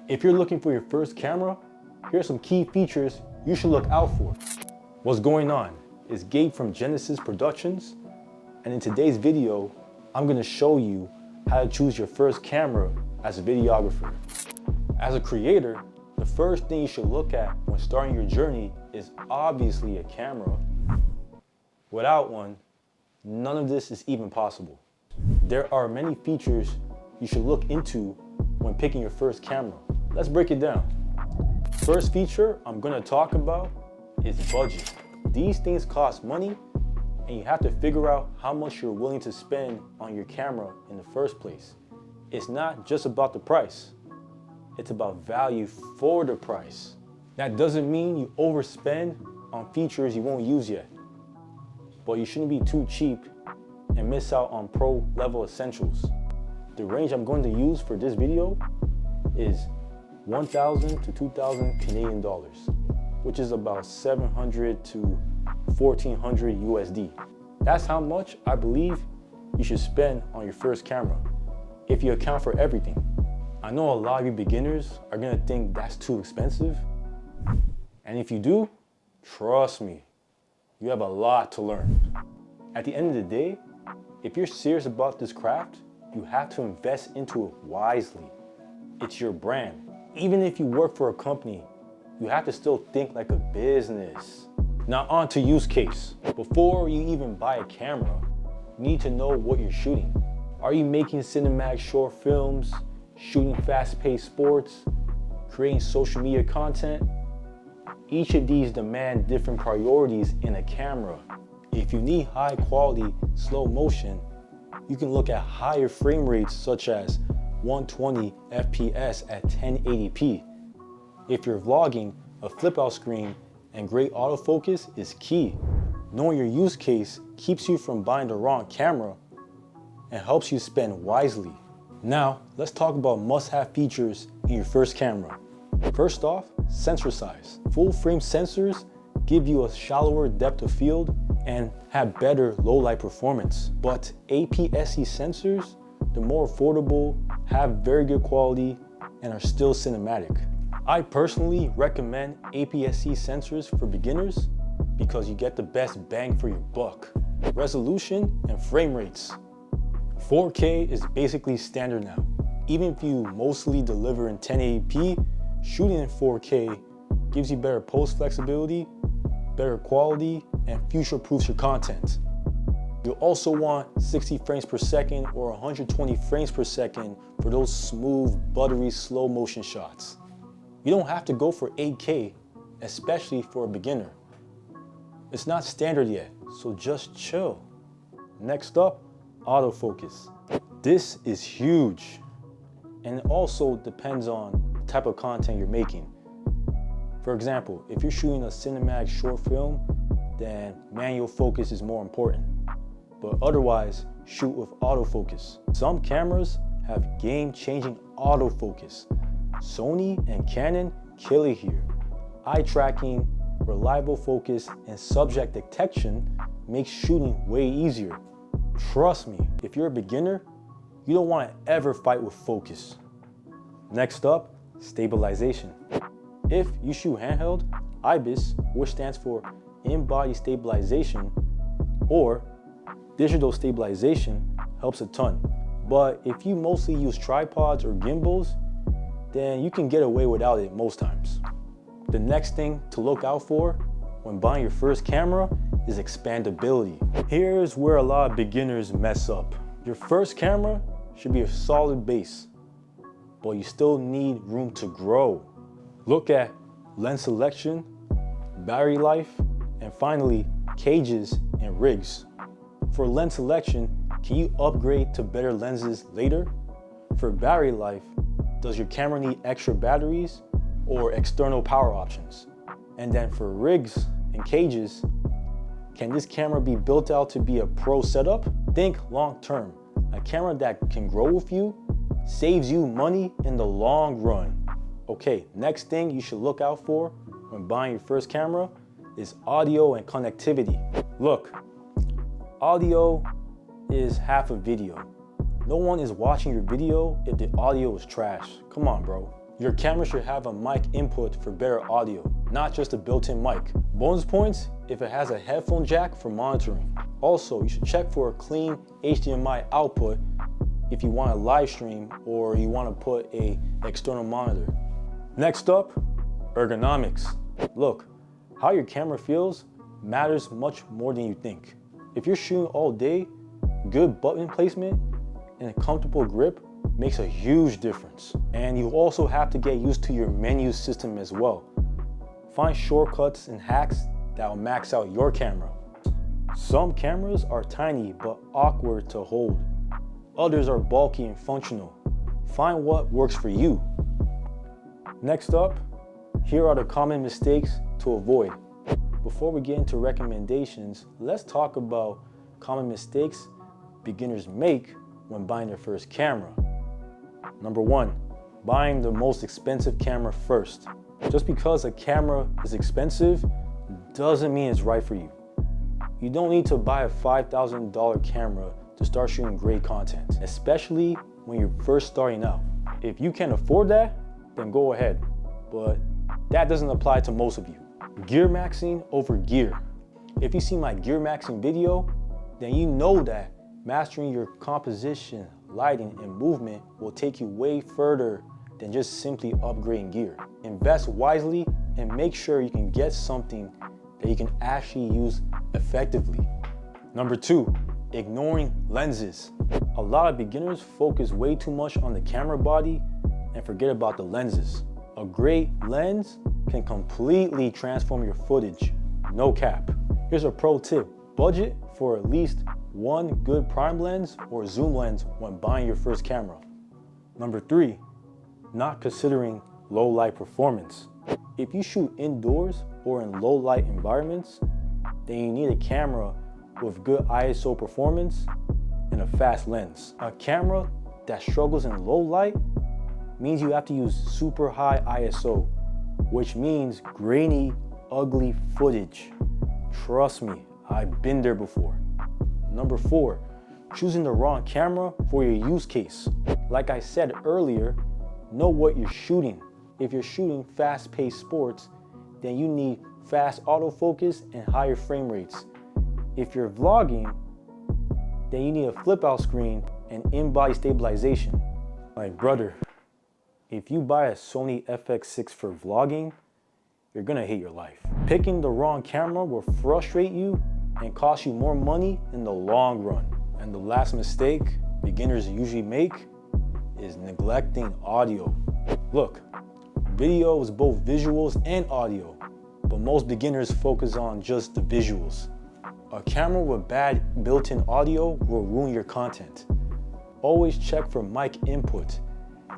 If you're looking for your first camera, here are some key features you should look out for. What's going on? It's Gabe from Genesis Productions, and in today's video, I'm gonna show you how to choose your first camera as a videographer. As a creator, the first thing you should look at when starting your journey is obviously a camera. Without one, none of this is even possible. There are many features you should look into when picking your first camera. Let's break it down. First feature I'm gonna talk about is budget. These things cost money, and you have to figure out how much you're willing to spend on your camera in the first place. It's not just about the price. It's about value for the price. That doesn't mean you overspend on features you won't use yet, but you shouldn't be too cheap and miss out on pro level essentials. The range I'm going to use for this video is 1,000 to 2,000 Canadian dollars, which is about 700 to 1,400 USD. That's how much I believe you should spend on your first camera, if you account for everything. I know a lot of you beginners are gonna think that's too expensive. And if you do, trust me, you have a lot to learn. At the end of the day, if you're serious about this craft, you have to invest into it wisely. It's your brand. Even if you work for a company, you have to still think like a business. Now on to use case. Before you even buy a camera, you need to know what you're shooting. Are you making cinematic short films, shooting fast-paced sports, creating social media content? Each of these demand different priorities in a camera. If you need high quality slow motion, you can look at higher frame rates such as 120 FPS at 1080p. If you're vlogging, a flip out screen and great autofocus is key. Knowing your use case keeps you from buying the wrong camera and helps you spend wisely. Now, let's talk about must-have features in your first camera. First off, sensor size. Full frame sensors give you a shallower depth of field and have better low light performance. But APS-C sensors, the more affordable, have very good quality and are still cinematic. I personally recommend APS-C sensors for beginners because you get the best bang for your buck. Resolution and frame rates. 4K is basically standard now. Even if you mostly deliver in 1080p, shooting in 4K gives you better post flexibility, better quality, and future-proofs your content. You'll also want 60 frames per second or 120 frames per second for those smooth, buttery, slow motion shots. You don't have to go for 8K, especially for a beginner. It's not standard yet, so just chill. Next up, autofocus. This is huge, and it also depends on the type of content you're making. For example, if you're shooting a cinematic short film, then manual focus is more important. But otherwise, shoot with autofocus. Some cameras have game-changing autofocus. Sony and Canon kill it here. Eye tracking, reliable focus, and subject detection makes shooting way easier. Trust me, if you're a beginner, you don't want to ever fight with focus. Next up, stabilization. If you shoot handheld, IBIS, which stands for in-body stabilization, or digital stabilization, helps a ton. But if you mostly use tripods or gimbals, then you can get away without it most times. The next thing to look out for when buying your first camera is expandability. Here's where a lot of beginners mess up. Your first camera should be a solid base, but you still need room to grow. Look at lens selection, battery life, and finally, cages and rigs. For lens selection, can you upgrade to better lenses later? For battery life, does your camera need extra batteries or external power options? And then for rigs and cages, can this camera be built out to be a pro setup? Think long term. A camera that can grow with you saves you money in the long run. Okay, next thing you should look out for when buying your first camera is audio and connectivity. Look, audio is half a video. No one is watching your video if the audio is trash. Come on, bro. Your camera should have a mic input for better audio, not just a built-in mic. Bonus points if it has a headphone jack for monitoring. Also, you should check for a clean HDMI output if you want to live stream or you want to put an external monitor. Next up, ergonomics. Look, how your camera feels matters much more than you think. If you're shooting all day, good button placement and a comfortable grip makes a huge difference. And you also have to get used to your menu system as well. Find shortcuts and hacks that will max out your camera. Some cameras are tiny but awkward to hold. Others are bulky and functional. Find what works for you. Next up, here are the common mistakes to avoid. Before we get into recommendations, let's talk about common mistakes beginners make when buying their first camera. Number 1, buying the most expensive camera first. Just because a camera is expensive doesn't mean it's right for you. You don't need to buy a $5,000 camera to start shooting great content, especially when you're first starting out. If you can afford that, then go ahead, but that doesn't apply to most of you. Gear maxing over gear. If you see my gear maxing video, then you know that mastering your composition, lighting, and movement will take you way further than just simply upgrading gear. Invest wisely and make sure you can get something that you can actually use effectively. Number 2, ignoring lenses. A lot of beginners focus way too much on the camera body and forget about the lenses. A great lens can completely transform your footage, no cap. Here's a pro tip: budget for at least one good prime lens or zoom lens when buying your first camera. Number 3, not considering low light performance. If you shoot indoors or in low light environments, then you need a camera with good ISO performance and a fast lens. A camera that struggles in low light means you have to use super high ISO, which means grainy, ugly footage. Trust me, I've been there before. Number 4, choosing the wrong camera for your use case. Like I said earlier, know what you're shooting. If you're shooting fast-paced sports, then you need fast autofocus and higher frame rates. If you're vlogging, then you need a flip-out screen and in-body stabilization. Like, brother, if you buy a Sony FX6 for vlogging, you're gonna hate your life. Picking the wrong camera will frustrate you and cost you more money in the long run. And the last mistake beginners usually make is neglecting audio. Look, video is both visuals and audio, but most beginners focus on just the visuals. A camera with bad built-in audio will ruin your content. Always check for mic input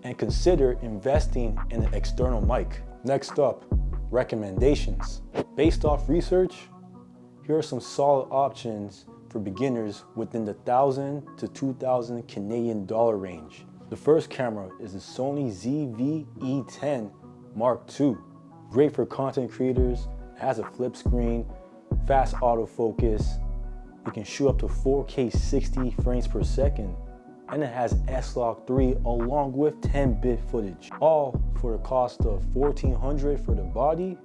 and consider investing in an external mic. Next up, recommendations. Based off research, here are some solid options for beginners within the $1,000 to $2,000 Canadian dollar range. The first camera is the Sony ZV-E10 Mark II. Great for content creators, has a flip screen, fast autofocus, it can shoot up to 4K 60 frames per second, and it has S-Log 3 along with 10-bit footage. All for the cost of $1,400 for the body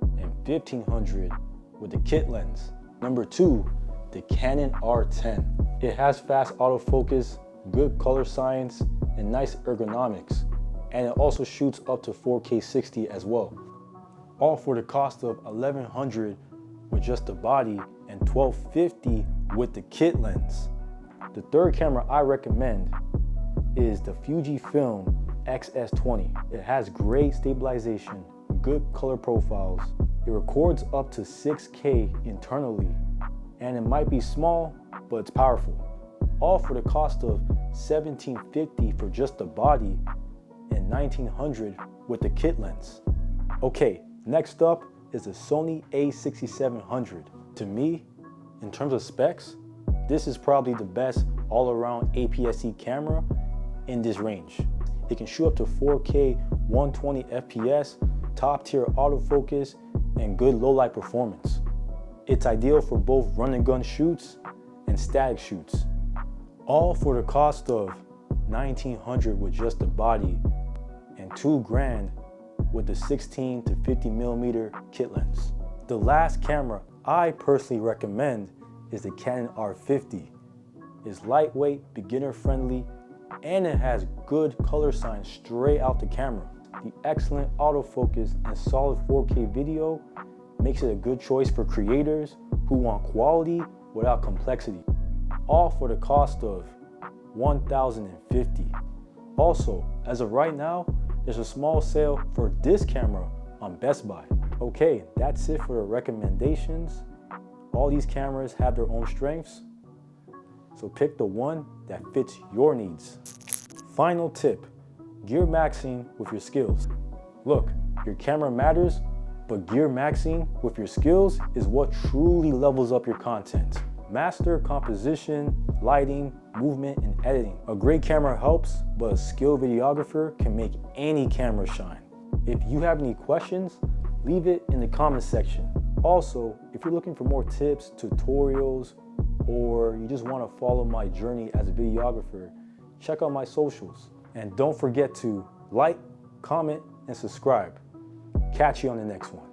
and $1,500 with the kit lens. Number 2, the Canon R10. It has fast autofocus, good color science, and nice ergonomics, and it also shoots up to 4K 60 as well. All for the cost of $1,100 with just the body and $1,250 with the kit lens. The third camera I recommend is the Fujifilm X-S20. It has great stabilization, good color profiles. It records up to 6K internally, and it might be small, but it's powerful. All for the cost of $1,750 for just the body and $1,900 with the kit lens. Okay, next up is the Sony a6700. To me, in terms of specs, this is probably the best all-around APS-C camera in this range. It can shoot up to 4K 120 FPS, top-tier autofocus, and good low-light performance. It's ideal for both run-and-gun shoots and static shoots. All for the cost of $1,900 with just the body and and $2,000 with the 16 to 50 millimeter kit lens. The last camera I personally recommend is the Canon R50. It's lightweight, beginner friendly, and it has good color signs straight out the camera. The excellent autofocus and solid 4K video makes it a good choice for creators who want quality without complexity. All for the cost of $1,050. Also, as of right now, there's a small sale for this camera on Best Buy. Okay, that's it for the recommendations. All these cameras have their own strengths, so pick the one that fits your needs. Final tip, gear maxing with your skills. Look, your camera matters, but gear maxing with your skills is what truly levels up your content. Master composition, lighting, movement, and editing. A great camera helps, but a skilled videographer can make any camera shine. If you have any questions, leave it in the comment section. Also, if you're looking for more tips, tutorials, or you just want to follow my journey as a videographer, check out my socials. And don't forget to like, comment, and subscribe. Catch you on the next one.